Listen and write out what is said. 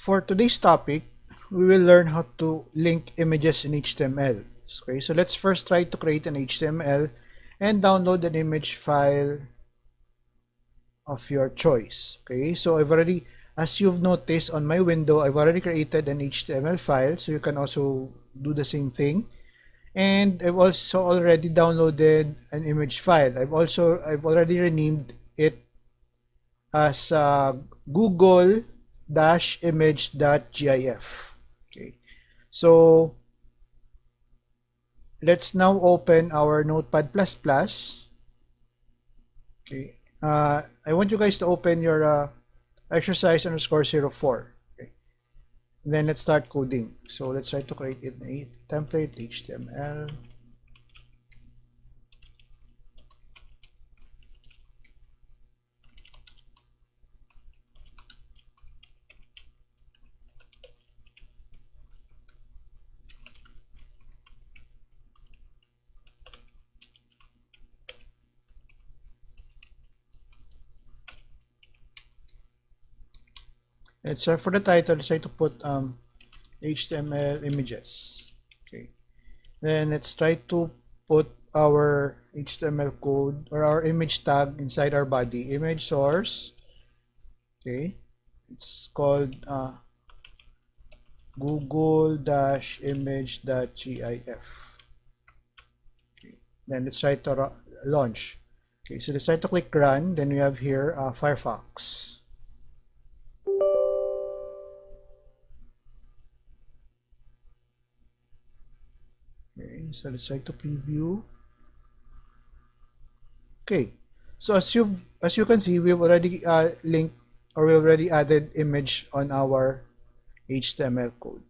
For today's topic, we will learn how to link images in HTML. Okay, so let's first try to create an HTML and download an image file of your choice. Okay, so as you've noticed on my window, I've already created an HTML file, so you can also do the same thing. And I've also already downloaded an image file. I've already renamed it as google-image.gif. Okay, so let's now open our Notepad++. Okay, I want you guys to open your exercise _04. Okay, then let's start coding. So let's try to create a template HTML. Let's for the title, let's try to put HTML images. Okay, then let's try to put our HTML code or our image tag inside our body, image source. Okay, it's called google-image.gif. Okay, then let's try to launch. Okay, so let's try to click run. Then we have here Firefox. Okay, so let's try to preview. Okay, so as you can see, we've already linked, or we already added image on our HTML code.